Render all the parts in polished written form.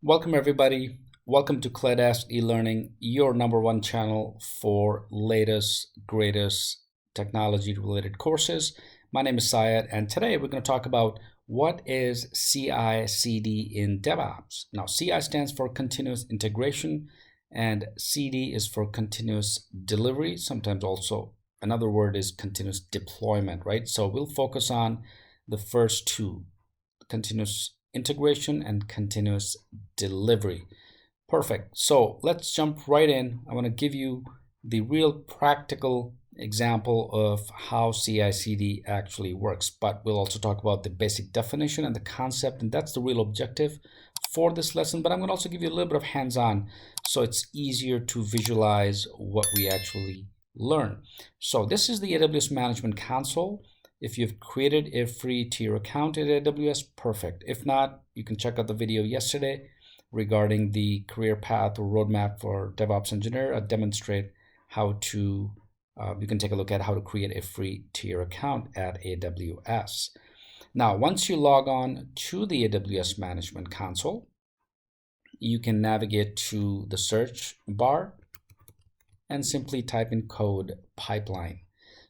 Welcome everybody. Welcome to ClayDesk e-learning, your #1 channel for latest, greatest technology-related courses. My name is Syed, and today we're going to talk about what is CI/CD in DevOps. Now, CI stands for continuous integration, and CD is for continuous delivery. Sometimes also another word is continuous deployment, right? So we'll focus on the first two, continuous integration and continuous delivery. Perfect. So let's jump right in. I want to give you the real practical example of how CI/CD actually works, but we'll also talk about the basic definition and the concept, and that's the real objective for this lesson. But I'm going to also give you a little bit of hands-on so it's easier to visualize what we actually learn. So this is the AWS Management Console. If you've created a free tier account at AWS, perfect. If not, you can check out the video yesterday regarding the career path or roadmap for DevOps engineer. I demonstrate how to, you can take a look at how to create a free tier account at AWS. Now, once you log on to the AWS Management Console, you can navigate to the search bar and simply type in Codepipeline.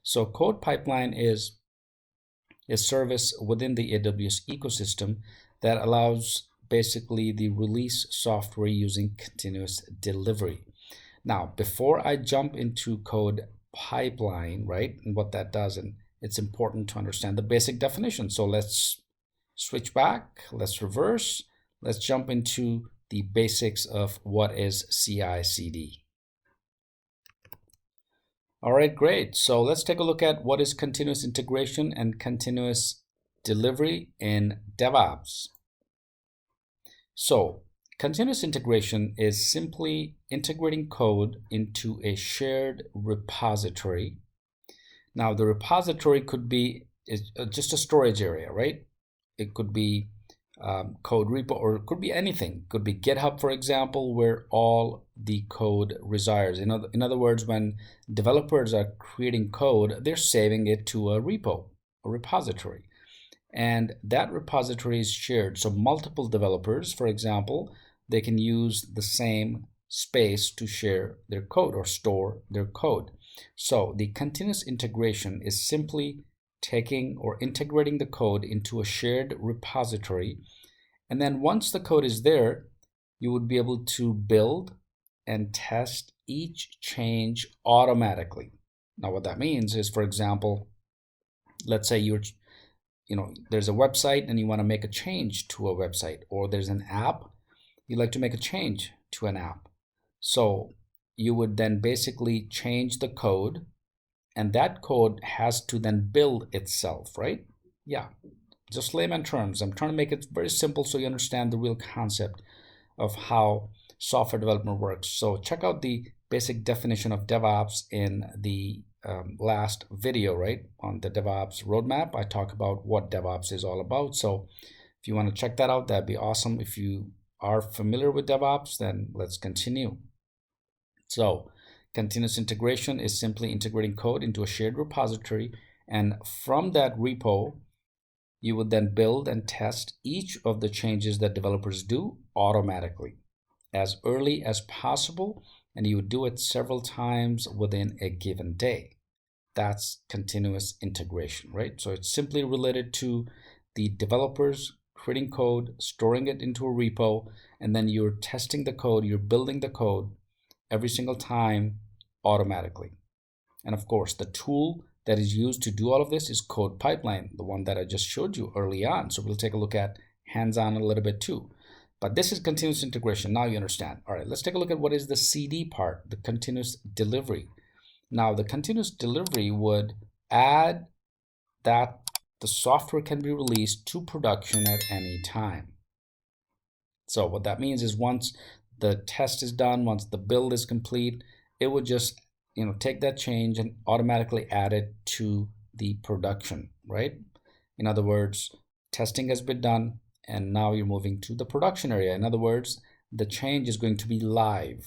So Codepipeline is a service within the AWS ecosystem that allows basically the release software using continuous delivery. Now, before I jump into Codepipeline, right, and what that does, and it's important to understand the basic definition. So let's switch back, let's reverse, let's jump into the basics of what is CI/CD. All right, great. So let's take a look at what is continuous integration and continuous delivery in DevOps. So continuous integration is simply integrating code into a shared repository. Now, the repository could be just a storage area, right? It could be code repo, or it could be anything. It could be GitHub, for example, where all the code resides. In other words, when developers are creating code, they're saving it to a repo, a repository. And that repository is shared. So multiple developers, for example, they can use the same space to share their code or store their code. So the continuous integration is simply taking or integrating the code into a shared repository. And then once the code is there, you would be able to build and test each change automatically. Now, what that means is, for example, let's say there's a website and you want to make a change to a website, or there's an app, you like to make a change to an app. So you would then basically change the code, and that code has to then build itself, right? Yeah, just layman terms. I'm trying to make it very simple so you understand the real concept of how software development works. So check out the basic definition of DevOps in the last video, right? On the DevOps roadmap, I talk about what DevOps is all about. So if you want to check that out, that'd be awesome. If you are familiar with DevOps, then let's continue. So continuous integration is simply integrating code into a shared repository, and from that repo, you would then build and test each of the changes that developers do automatically as early as possible, and you would do it several times within a given day. That's continuous integration, right? So it's simply related to the developers creating code, storing it into a repo, and then you're testing the code, you're building the code every single time automatically. And of course, the tool that is used to do all of this is Codepipeline, the one that I just showed you early on. So we'll take a look at hands-on a little bit too. But this is continuous integration. Now you understand. All right, let's take a look at what is the CD part, the continuous delivery. Now, the continuous delivery would add that the software can be released to production at any time. So what that means is once the test is done, once the build is complete, it would just take that change and automatically add it to the production, right? In other words, testing has been done and now you're moving to the production area. In other words, the change is going to be live,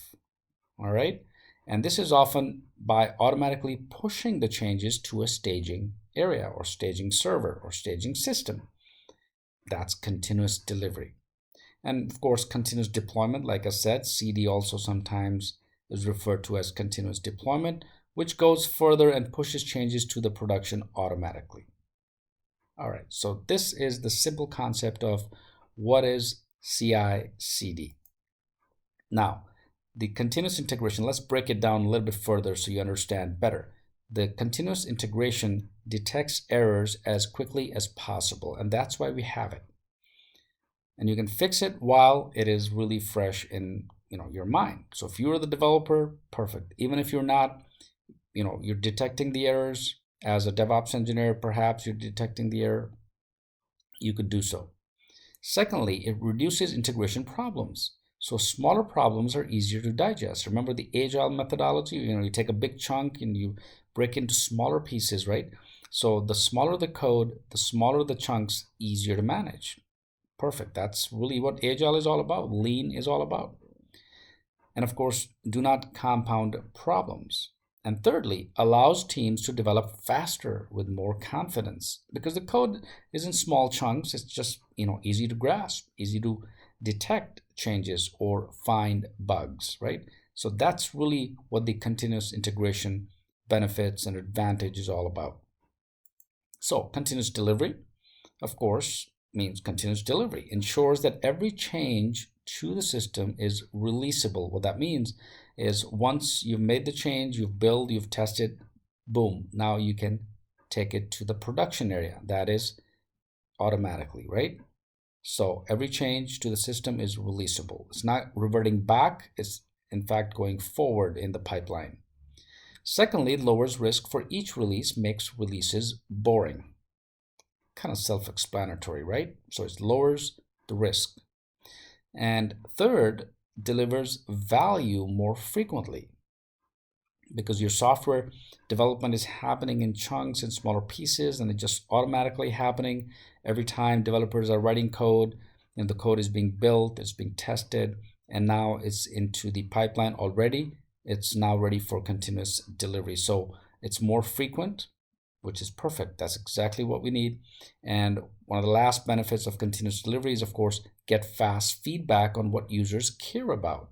all right? And this is often by automatically pushing the changes to a staging area or staging server or staging system. That's continuous delivery. And of course, continuous deployment, like I said, CD also sometimes is referred to as continuous deployment, which goes further and pushes changes to the production automatically. All right, so this is the simple concept of what is CI/CD. Now, the continuous integration, let's break it down a little bit further so you understand better. The continuous integration detects errors as quickly as possible, and that's why we have it. And you can fix it while it is really fresh in your mind. So if you're the developer, perfect. Even if you're not, you're detecting the errors as a DevOps engineer, perhaps you're detecting the error, you could do so. Secondly, it reduces integration problems. So smaller problems are easier to digest. Remember the agile methodology? You take a big chunk and you break into smaller pieces, right? So the smaller the code, the smaller the chunks, easier to manage. Perfect. That's really what agile is all about. Lean is all about. And of course, do not compound problems. And thirdly, allows teams to develop faster with more confidence because the code is in small chunks. It's just, easy to grasp, easy to detect changes or find bugs, right? So that's really what the continuous integration benefits and advantage is all about. So continuous delivery, of course, means continuous delivery, ensures that every change to the system is releasable. What that means is once you've made the change, you've built, you've tested, boom, now you can take it to the production area. That is automatically, right? So every change to the system is releasable. It's not reverting back, it's in fact going forward in the pipeline. Secondly, it lowers risk for each release, makes releases boring. Kind of self-explanatory, right? So it lowers the risk. And third, delivers value more frequently because your software development is happening in chunks and smaller pieces, and it's just automatically happening every time developers are writing code and the code is being built, it's being tested, and now it's into the pipeline already. It's now ready for continuous delivery. So it's more frequent, which is perfect. That's exactly what we need. And one of the last benefits of continuous delivery is, of course, get fast feedback on what users care about.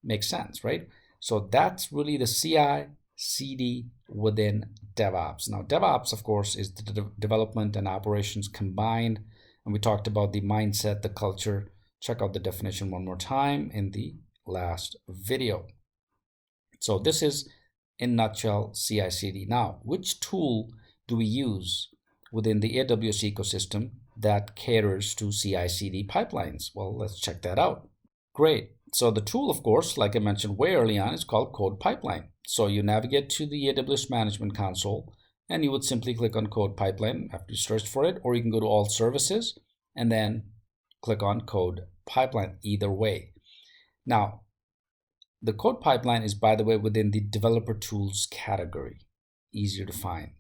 Makes sense, right? So that's really the CI/CD within DevOps. Now, DevOps, of course, is the development and operations combined. And we talked about the mindset, the culture. Check out the definition one more time in the last video. So this is, in a nutshell, CI/CD. Now, which tool do we use within the AWS ecosystem that caters to CI/CD pipelines? Well, let's check that out. Great. So the tool, of course, like I mentioned way early on, is called Codepipeline. So you navigate to the AWS Management Console, and you would simply click on Codepipeline after you search for it, or you can go to All Services and then click on Codepipeline, either way. Now, the Codepipeline is, by the way, within the developer tools category, easier to find.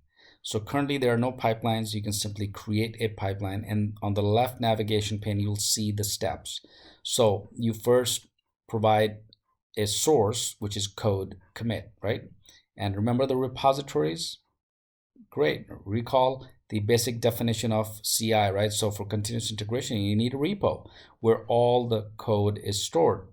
So currently there are no pipelines. You can simply create a pipeline, and on the left navigation pane, you'll see the steps. So you first provide a source, which is code commit, right? And remember the repositories? Great. Recall the basic definition of CI, right? So for continuous integration, you need a repo where all the code is stored.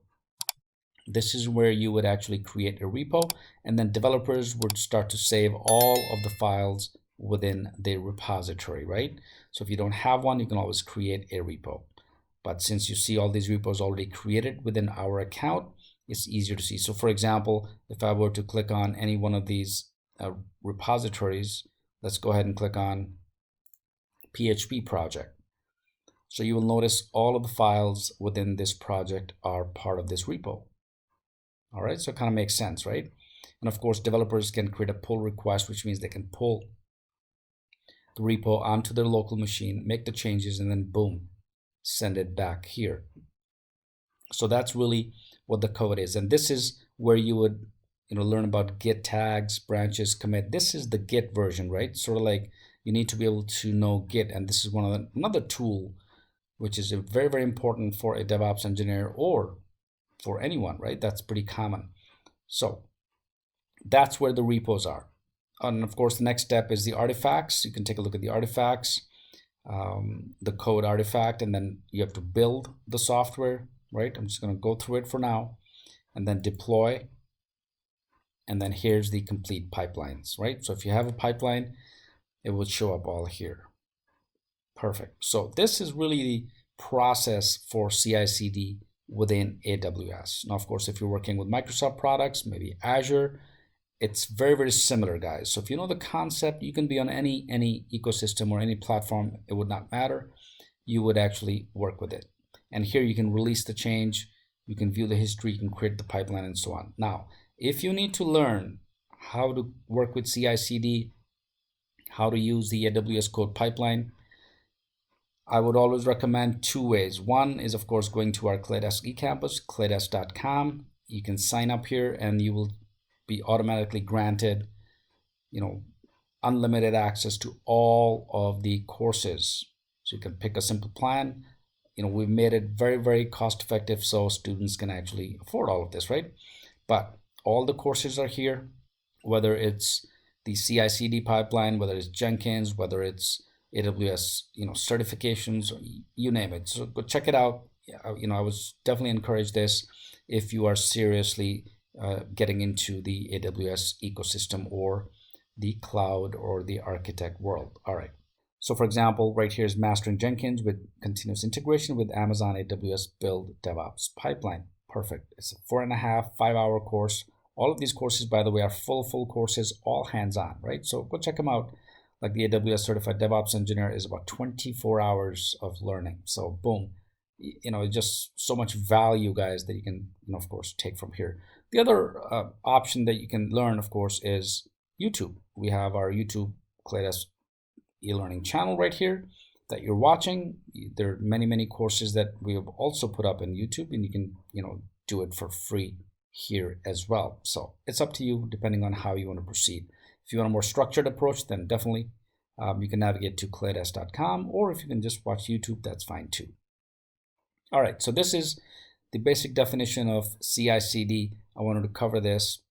This is where you would actually create a repo, and then developers would start to save all of the files within the repository, right? So if you don't have one, you can always create a repo. But since you see all these repos already created within our account, it's easier to see. So for example, if I were to click on any one of these repositories, let's go ahead and click on PHP project. So you will notice all of the files within this project are part of this repo. All right, so it kind of makes sense, right? And of course, developers can create a pull request, which means they can pull the repo onto their local machine, make the changes, and then boom, send it back here. So that's really what the code is. And this is where you would learn about Git tags, branches, commit. This is the Git version, right? Sort of like you need to be able to know Git. And this is another tool, which is very, very important for a DevOps engineer or for anyone, right? That's pretty common. So that's where the repos are. And of course, the next step is the artifacts. You can take a look at the artifacts, the code artifact, and then you have to build the software, right? I'm just going to go through it for now, and then deploy. And then here's the complete pipelines, right? So if you have a pipeline, it will show up all here. Perfect. So this is really the process for CI/CD within AWS. Now, of course, if you're working with Microsoft products, maybe Azure, it's very, very similar, guys. So if you know the concept, you can be on any ecosystem or any platform. It would not matter. You would actually work with it. And here you can release the change. You can view the history. You can create the pipeline and so on. Now, if you need to learn how to work with CI/CD, how to use the AWS Codepipeline, I would always recommend two ways. One is, of course, going to our ClayDesk eCampus, claydesk.com. You can sign up here and you will be automatically granted, unlimited access to all of the courses. So you can pick a simple plan. We've made it very, very cost effective so students can actually afford all of this, right? But all the courses are here, whether it's the CI/CD pipeline, whether it's Jenkins, whether it's AWS, certifications, you name it. So go check it out. I would definitely encourage this if you are seriously getting into the AWS ecosystem or the cloud or the architect world. All right. So for example, right here is Mastering Jenkins with continuous integration with Amazon AWS Build Devops Pipeline. Perfect. It's a 4.5, 5-hour course. All of these courses, by the way, are full courses, all hands-on, right? So go check them out. Like the AWS Certified DevOps Engineer is about 24 hours of learning. So boom, just so much value, guys, that you can, of course, take from here. The other option that you can learn, of course, is YouTube. We have our YouTube ClayDesk e-learning channel right here that you're watching. There are many courses that we have also put up in YouTube, and you can, do it for free here as well. So it's up to you depending on how you want to proceed. If you want a more structured approach, then definitely you can navigate to claydesk.com, or if you can just watch YouTube, that's fine too. All right, so this is the basic definition of CI/CD. I wanted to cover this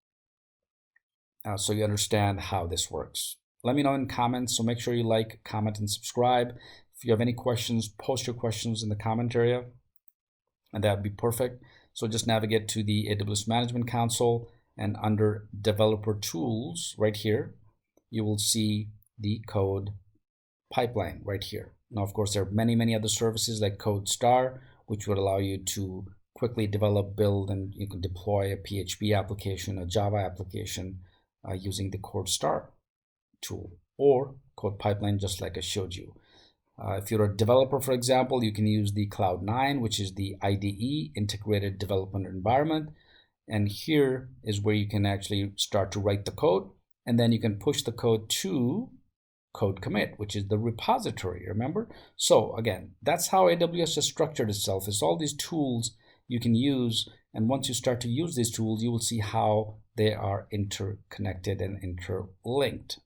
so you understand how this works. Let me know in comments, so make sure you like, comment, and subscribe. If you have any questions, post your questions in the comment area, and that would be perfect. So just navigate to the AWS Management Console, and under Developer Tools right here, you will see the code pipeline right here. Now, of course, there are many other services like CodeStar, which would allow you to quickly develop, build, and you can deploy a PHP application, a Java application using the CodeStar tool, or Codepipeline, just like I showed you. If you're a developer, for example, you can use the Cloud9, which is the IDE, Integrated Development Environment. And here is where you can actually start to write the code, and then you can push the code to code commit, which is the repository, remember? So again, that's how AWS has structured itself. It's all these tools you can use, and once you start to use these tools, you will see how they are interconnected and interlinked.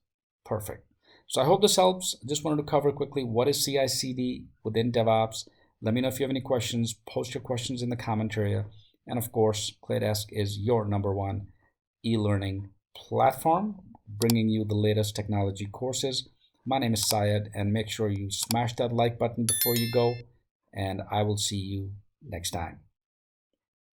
Perfect. So I hope this helps. I just wanted to cover quickly what is CI/CD within DevOps. Let me know if you have any questions. Post your questions in the comment area. And of course, ClayDesk is your #1 e-learning platform, bringing you the latest technology courses. My name is Syed, and make sure you smash that like button before you go, and I will see you next time.